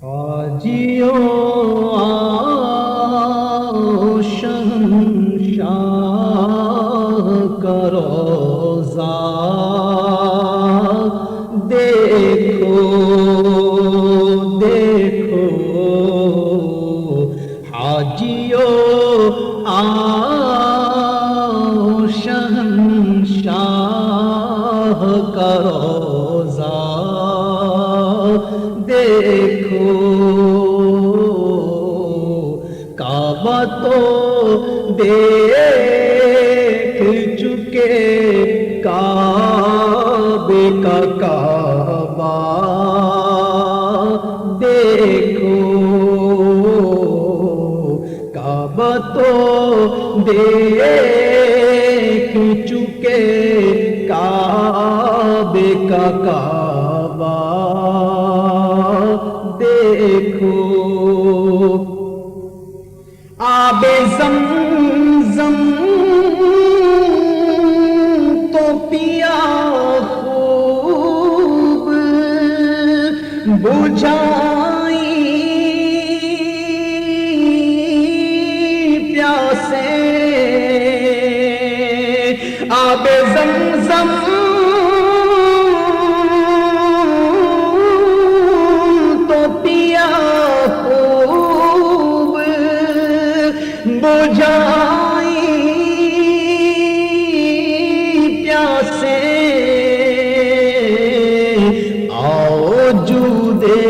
حاجیوں آؤ شہنشاہ کا روضہ دیکھو دیکھو، حاجیوں آؤ شہنشاہ کا روضہ دیکھو، کعبہ تو دیکھ چکے، کعبے کا کعبہ دیکھو، کعبہ تو دیکھ چکے، کعبے کا کعبہ دیکھو، آب زمزم تو پیا خوب، بجھائی پیاسے، آب زمزم تو پیا خوب، بجھائی پیاسے، آؤ جودے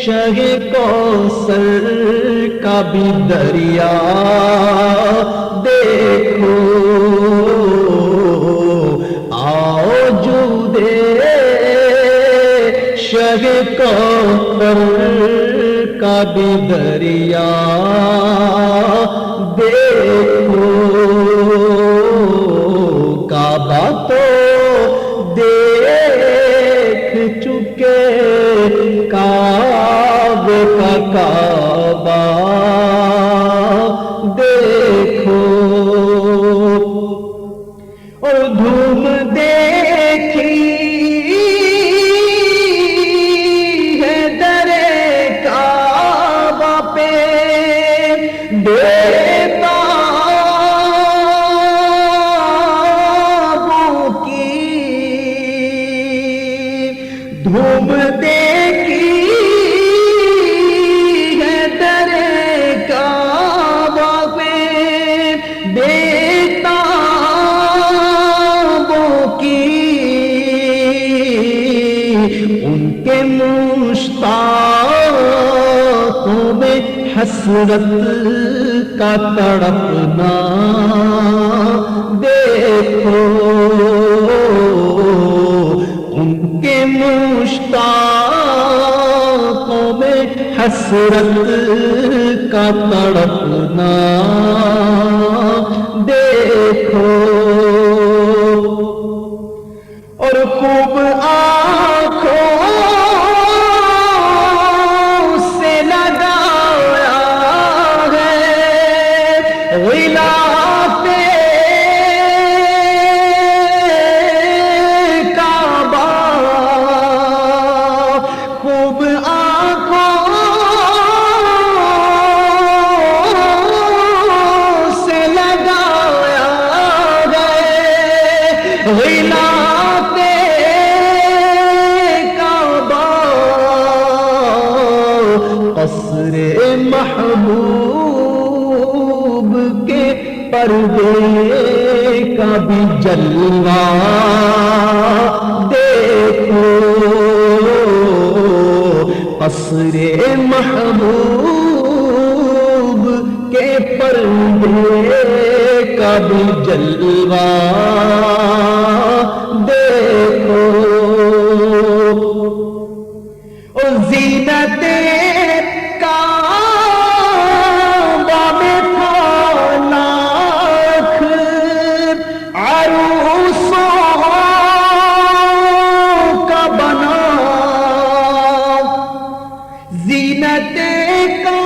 شہ کوثر کا بھی دریا دیکھو، آؤ جودے شہ کوثر کا بھی دریا دیکھو، کعبہ تو دیکھ چکے، کعبے کا کعبہ دیکھو، اور دھوم دیکھی ہے در کعبہ پہ، بےتابوں کی دھوم دیکھی ہے در کعبہ پہ، بےتابوں کی ان کے مشتاقوں میں حسرت کا تڑپنا دیکھو، ان کے مشتاقوں میں حسرت کا تڑپنا دیکھو، اور خوب آنکھوں سے لگایا ہے غلاف کعبہ، خوب آنکھوں سے لگایا ہے غلاف کعبہ، قصر محبوب کے پردے کا بھی جلوہ دیکھو، قصر محبوب کے پردے کا بھی جلوہ دیکھو، اور زینت کعبہ میں تھا لاکھ عروسوں کا بنا، زینت کعبہ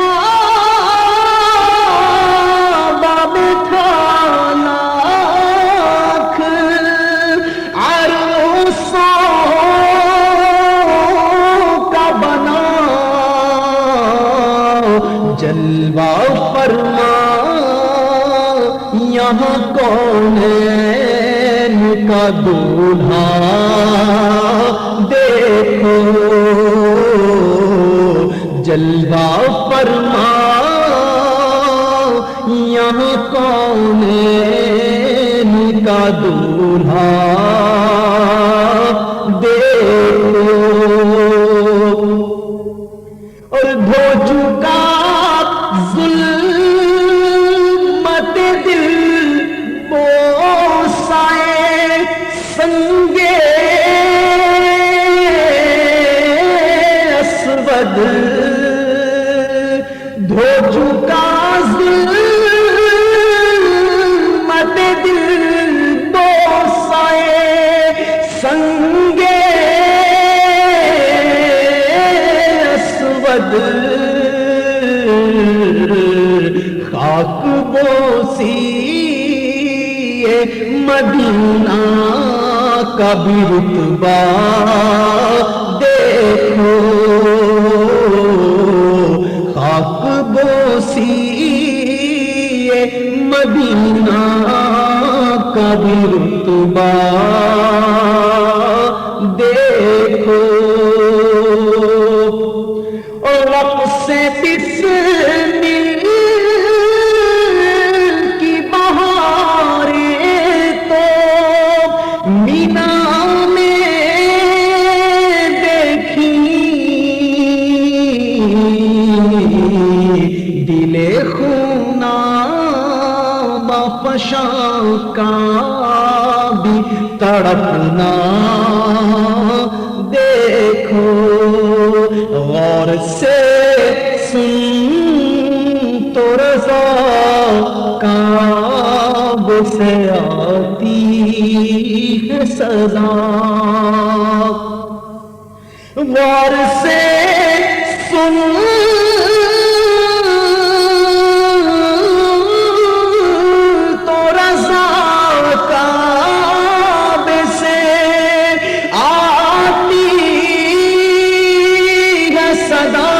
میں تھا لاکھ عروسوں کا بنا، جلوہ فرما یہاں کونین کا دولہا دیکھو جلوہ فرما یہاں کونین کا دولہا دیکھو اور دھو چکا ظلمت دل بوسائے سنگے اسود دھو چکا ظلمت دل بوسائے سنگے اسود خاک بوسی مدینہ کا بھی رتبہ دیکھو خاک بوسی مدینہ کا بھی رتبہ دیکھو اور رقص بسم کی بہاریں تو مینا میں دیکھی دل خونا بفشاں کا بھی تڑپنا دیکھو غور سے سن تو رضا کعب سے آتی ہے سزا غور سے سن تو رضا کعب سے آتی ہے صدا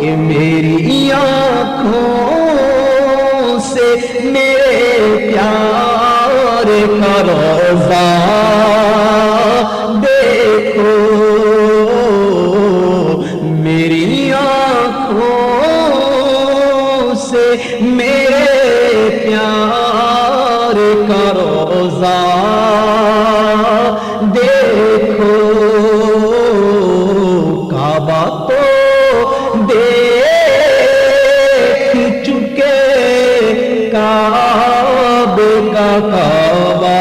کہ میری آنکھوں سے میرے پیار کا روضہ دیکھو میری آنکھوں سے میرے پیار کا روضہ دیکھو کعبہ تو دیکھ چکے کعبے کا کعبہ